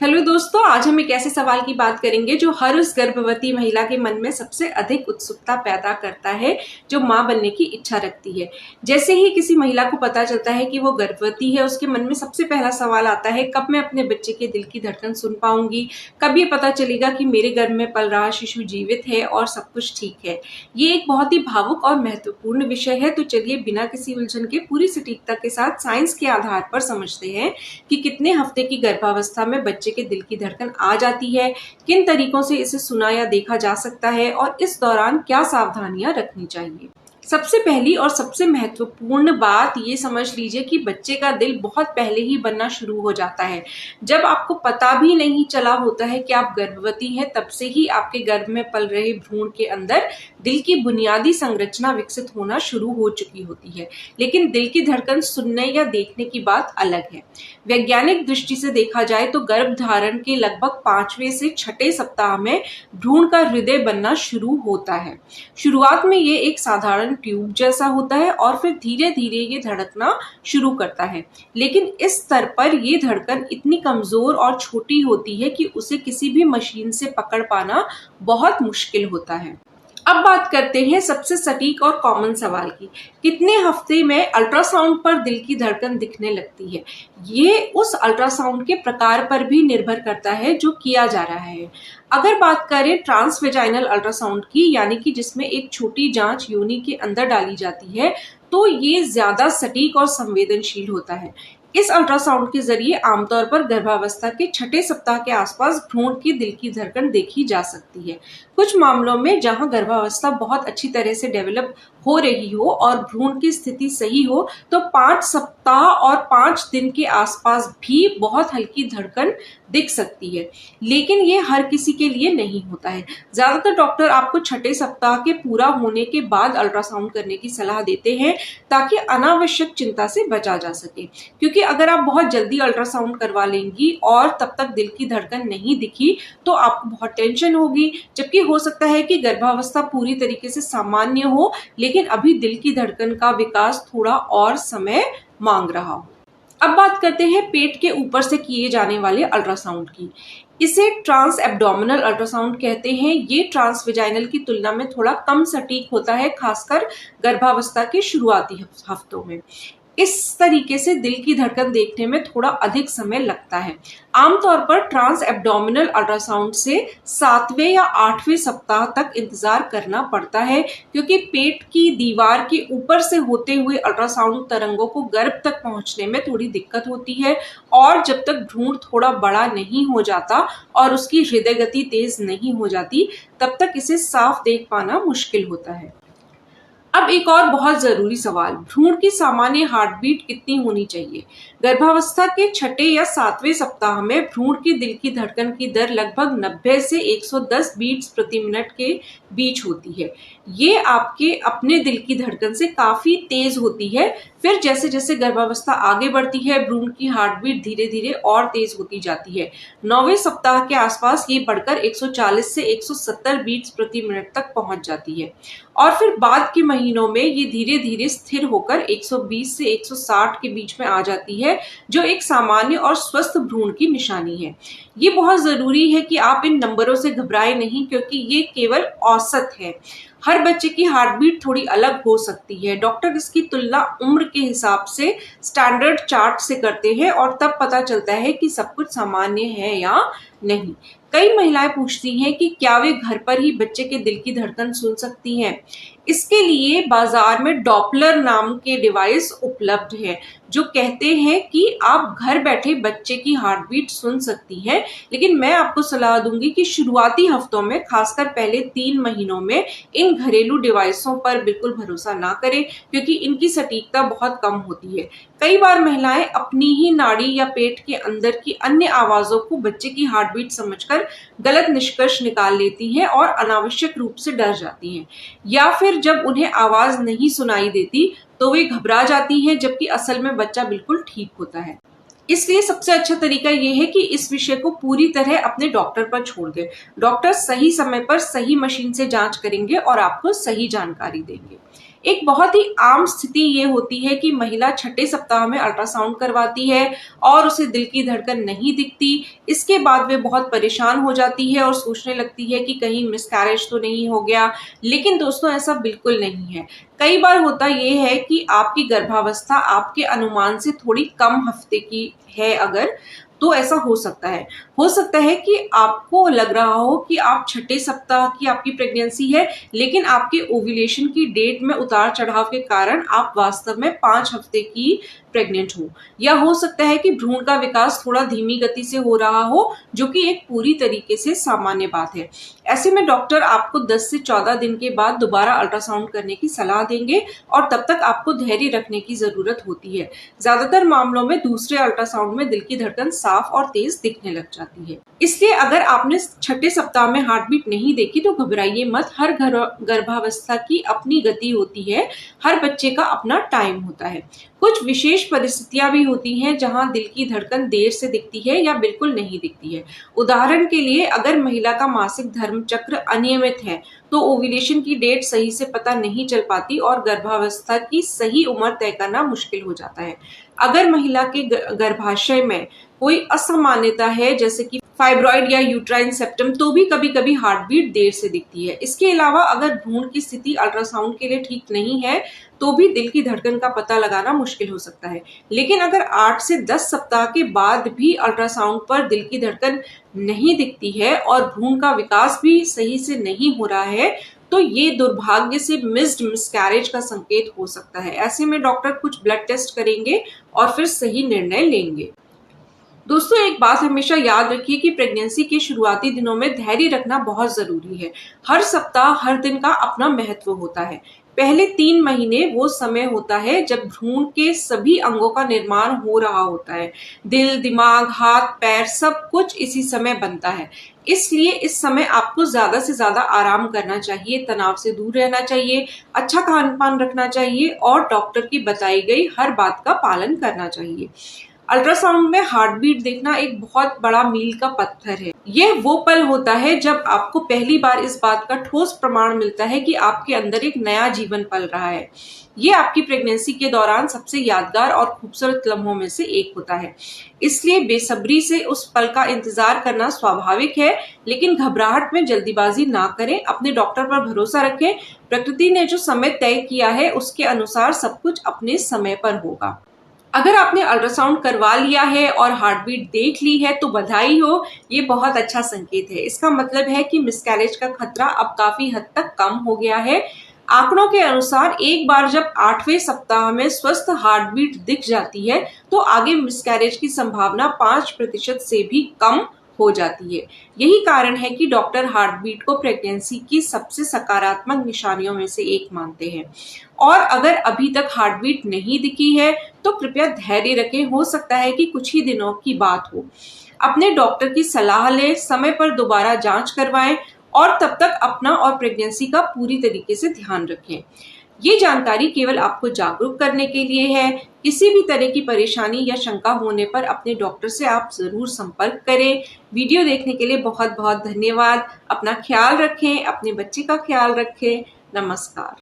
Hello दोस्तों, आज हम एक ऐसे सवाल की बात करेंगे जो हर उस गर्भवती महिला के मन में सबसे अधिक उत्सुकता पैदा करता है, जो मां बनने की इच्छा रखती है। जैसे ही किसी महिला को पता चलता है कि वो गर्भवती है, उसके मन में सबसे पहला सवाल आता है, कब मैं अपने बच्चे के दिल की धड़कन सुन पाऊंगी, कब ये पता चलेगा कि मेरे गर्भ में पल रहा शिशु जीवित है और सब कुछ ठीक है। ये एक बहुत ही भावुक और महत्वपूर्ण विषय है। तो चलिए बिना किसी उलझन के पूरी सटीकता के साथ साइंस के आधार पर समझते हैं कि कितने हफ्ते की गर्भावस्था में बच्चे के दिल की धड़कन आ जाती है, किन तरीकों से इसे सुना या देखा जा सकता है और इस दौरान क्या सावधानियां रखनी चाहिए। सबसे पहली और सबसे महत्वपूर्ण बात ये समझ लीजिए कि बच्चे का दिल बहुत पहले ही बनना शुरू हो जाता है। जब आपको पता भी नहीं चला होता है कि आप गर्भवती हैं, तब से ही आपके गर्भ में पल रहे भ्रूण के अंदर दिल की बुनियादी संरचना विकसित होना शुरू हो चुकी होती है। लेकिन दिल की धड़कन सुनने या देखने की बात अलग है। वैज्ञानिक दृष्टि से देखा जाए तो गर्भ धारण के लगभग 5वें से 6ठे सप्ताह में भ्रूण का हृदय बनना शुरू होता है। शुरुआत में ये एक साधारण ट्यूब जैसा होता है और फिर धीरे धीरे ये धड़कना शुरू करता है। लेकिन इस स्तर पर ये धड़कन इतनी कमजोर और छोटी होती है कि उसे किसी भी मशीन से पकड़ पाना बहुत मुश्किल होता है। अब बात करते हैं सबसे सटीक और कॉमन सवाल की, कितने हफ्ते में अल्ट्रासाउंड पर दिल की धड़कन दिखने लगती है। ये उस अल्ट्रासाउंड के प्रकार पर भी निर्भर करता है जो किया जा रहा है। अगर बात करें ट्रांसवेजाइनल अल्ट्रासाउंड की, यानी कि जिसमें एक छोटी जांच योनि के अंदर डाली जाती है, तो ये ज्यादा सटीक और संवेदनशील होता है। इस अल्ट्रासाउंड के जरिए आमतौर पर गर्भावस्था के 6ठे सप्ताह के आसपास भ्रूण की दिल की धड़कन देखी जा सकती है। कुछ मामलों में जहां गर्भावस्था बहुत अच्छी तरह से डेवलप हो रही हो और भ्रूण की स्थिति सही हो, तो 5 सप्ताह और 5 दिन के आसपास भी बहुत हल्की धड़कन दिख सकती है। लेकिन ये हर किसी के लिए नहीं होता है। ज्यादातर डॉक्टर आपको 6ठे सप्ताह के पूरा होने के बाद अल्ट्रासाउंड करने की सलाह देते हैं, ताकि अनावश्यक चिंता से बचा जा सके। क्योंकि अगर आप बहुत जल्दी अल्ट्रासाउंड करवा लेंगी और तब तक दिल की धड़कन नहीं दिखी, तो आपको बहुत टेंशन होगी। जबकि हो सकता है कि गर्भावस्था पूरी तरीके से सामान्य हो, लेकिन अभी दिल की धड़कन का विकास थोड़ा और समय मांग रहा हो। अब बात करते हैं पेट के ऊपर से किए जाने वाले अल्ट्रासाउंड की। इसे ट्रांस एब्डोमिनल अल्ट्रासाउंड कहते हैं। ये ट्रांसवेजाइनल की तुलना में थोड़ा कम सटीक होता है, खासकर गर्भावस्था के शुरुआती हफ्तों में। इस तरीके से दिल की धड़कन देखने में थोड़ा अधिक समय लगता है। आमतौर पर ट्रांस एब्डोमिनल अल्ट्रासाउंड से 7वें या 8वें सप्ताह तक इंतजार करना पड़ता है, क्योंकि पेट की दीवार के ऊपर से होते हुए अल्ट्रासाउंड तरंगों को गर्भ तक पहुंचने में थोड़ी दिक्कत होती है, और जब तक भ्रूण थोड़ा बड़ा नहीं हो जाता और उसकी हृदय गति तेज नहीं हो जाती, तब तक इसे साफ देख पाना मुश्किल होता है। अब एक और बहुत जरूरी सवाल, भ्रूण की सामान्य हार्ट बीट कितनी होनी चाहिए। गर्भावस्था के 6ठे या 7वें सप्ताह में भ्रूण की दिल की धड़कन की दर लगभग 90 से 110 बीट्स प्रति मिनट के बीच होती है। ये आपके अपने दिल की धड़कन से काफी तेज होती है। फिर जैसे जैसे गर्भावस्था आगे बढ़ती है, भ्रूण की हार्ट बीट धीरे धीरे और तेज होती जाती है। 9वें सप्ताह के आसपास ये बढ़कर 140 से 170 बीट्स प्रति मिनट तक पहुंच जाती है, और फिर बाद के महीनों में ये धीरे धीरे स्थिर होकर 120 से 160 के बीच में आ जाती है, जो एक सामान्य और स्वस्थ भ्रूण की निशानी है। ये बहुत जरूरी है कि आप इन नंबरों से घबराएं नहीं, क्योंकि ये केवल औसत है। हर बच्चे की हार्ट बीट थोड़ी अलग हो सकती है। डॉक्टर इसकी तुलना उम्र के हिसाब से स्टैंडर्ड चार्ट से करते हैं, और तब पता चलता है कि सब कुछ सामान्य है या नहीं। कई महिलाएं पूछती हैं कि क्या वे घर पर ही बच्चे के दिल की धड़कन सुन सकती हैं। इसके लिए बाजार में डॉपलर नाम के डिवाइस उपलब्ध है, जो कहते हैं कि आप घर बैठे बच्चे की हार्ट बीट सुन सकती हैं। लेकिन मैं आपको सलाह दूंगी कि शुरुआती हफ्तों में, खासकर पहले 3 महीनों में, इन घरेलू डिवाइसों पर बिल्कुल भरोसा ना करें, क्योंकि इनकी सटीकता बहुत कम होती है। कई बार महिलाएं अपनी ही नाड़ी या पेट के अंदर की अन्य आवाजों को बच्चे की हार्ट बीट समझकर गलत निष्कर्ष निकाल लेती हैं और अनावश्यक रूप से डर जाती हैं। या फिर जब उन्हें आवाज नहीं सुनाई देती तो वे घबरा जाती हैं, जबकि असल में बच्चा बिल्कुल ठीक होता है। इसलिए सबसे अच्छा तरीका यह है कि इस विषय को पूरी तरह अपने डॉक्टर पर छोड़ दें। डॉक्टर सही समय पर सही मशीन से जांच करेंगे और आपको सही जानकारी देंगे। एक बहुत ही आम स्थिति ये होती है कि महिला छठे सप्ताह में अल्ट्रासाउंड करवाती है और उसे दिल की धड़कन नहीं दिखती। इसके बाद वे बहुत परेशान हो जाती है और सोचने लगती है कि कहीं मिसकैरेज तो नहीं हो गया। लेकिन दोस्तों, ऐसा बिल्कुल नहीं है। कई बार होता ये है कि आपकी गर्भावस्था आपके अनुमान से थोड़ी कम हफ्ते की है, अगर तो ऐसा हो सकता है कि आपको लग रहा हो कि आप छठे सप्ताह की आपकी प्रेगनेंसी है, लेकिन आपके ओव्यूलेशन की डेट में उतार चढ़ाव के कारण आप वास्तव में 5 हफ्ते की प्रेग्नेंट हो। या हो सकता है कि भ्रूण का विकास थोड़ा धीमी गति से हो रहा हो, जो कि एक पूरी तरीके से सामान्य बात है। ऐसे में डॉक्टर आपको 10 से 14 दिन के बाद दोबारा अल्ट्रासाउंड करने की सलाह देंगे और तब तक आपको धैर्य रखने की जरूरत होती है। ज्यादातर मामलों में दूसरे अल्ट्रासाउंड में दिल की धड़कन साफ और तेज दिखने लग जाती है। इसलिए अगर आपने छठे सप्ताह में हार्ट बीट नहीं देखी तो घबराइए मत। हर गर्भावस्था की अपनी गति होती है, हर बच्चे का अपना टाइम होता है। कुछ विशेष परिस्थितियां भी होती हैं जहां दिल की धड़कन देर से दिखती है या बिल्कुल नहीं दिखती है। उदाहरण के लिए, अगर महिला का मासिक धर्म चक्र अनियमित है तो ओव्यूलेशन की डेट सही से पता नहीं चल पाती और गर्भावस्था की सही उम्र तय करना मुश्किल हो जाता है। अगर महिला के गर्भाशय में कोई असामान्यता है, जैसे कि फाइब्रॉइड या यूट्राइन सेप्टम, तो भी कभी कभी हार्ट बीट देर से दिखती है। इसके अलावा अगर भ्रूण की स्थिति अल्ट्रासाउंड के लिए ठीक नहीं है तो भी दिल की धड़कन का पता लगाना मुश्किल हो सकता है। लेकिन अगर 8 से 10 सप्ताह के बाद भी अल्ट्रासाउंड पर दिल की धड़कन नहीं दिखती है और भ्रूण का विकास भी सही से नहीं हो रहा है, तो ये दुर्भाग्य से मिसकैरेज का संकेत हो सकता है। ऐसे में डॉक्टर कुछ ब्लड टेस्ट करेंगे और फिर सही निर्णय लेंगे। दोस्तों, एक बात हमेशा याद रखिए कि प्रेगनेंसी के शुरुआती दिनों में धैर्य रखना बहुत जरूरी है। हर सप्ताह, हर दिन का अपना महत्व होता है। पहले 3 महीने वो समय होता है जब भ्रूण के सभी अंगों का निर्माण हो रहा होता है। दिल, दिमाग, हाथ, पैर, सब कुछ इसी समय बनता है। इसलिए इस समय आपको ज्यादा से ज्यादा आराम करना चाहिए, तनाव से दूर रहना चाहिए, अच्छा खान पान रखना चाहिए और डॉक्टर की बताई गई हर बात का पालन करना चाहिए। अल्ट्रासाउंड में हार्ट बीट देखना एक बहुत बड़ा मील का पत्थर है। यह वो पल होता है जब आपको पहली बार इस बात का ठोस प्रमाण मिलता है कि आपके अंदर एक नया जीवन पल रहा है। ये आपकी प्रेगनेंसी के दौरान सबसे यादगार और खूबसूरत लम्हों में से एक होता है। इसलिए बेसब्री से उस पल का इंतजार करना स्वाभाविक है, लेकिन घबराहट में जल्दीबाजी ना करें। अपने डॉक्टर पर भरोसा रखें। प्रकृति ने जो समय तय किया है उसके अनुसार सब कुछ अपने समय पर होगा। अगर आपने अल्ट्रासाउंड करवा लिया है और हार्ट बीट देख ली है तो बधाई हो, ये बहुत अच्छा संकेत है। इसका मतलब है कि मिसकैरेज का खतरा अब काफी हद तक कम हो गया है। आंकड़ों के अनुसार एक बार जब 8वें सप्ताह में स्वस्थ हार्ट बीट दिख जाती है तो आगे मिसकैरेज की संभावना 5% से भी कम हो जाती है। यही कारण है कि डॉक्टर हार्ट बीट को प्रेगनेंसी की सबसे सकारात्मक निशानियों में से एक मानते हैं। और अगर अभी तक हार्ट बीट नहीं दिखी है तो कृपया धैर्य रखें, हो सकता है कि कुछ ही दिनों की बात हो। अपने डॉक्टर की सलाह लें, समय पर दोबारा जांच करवाएं और तब तक अपना और प्रेगनेंसी का पूरी तरीके से ध्यान रखें। ये जानकारी केवल आपको जागरूक करने के लिए है। किसी भी तरह की परेशानी या शंका होने पर अपने डॉक्टर से आप जरूर संपर्क करें। वीडियो देखने के लिए बहुत बहुत धन्यवाद। अपना ख्याल रखें, अपने बच्चे का ख्याल रखें। नमस्कार।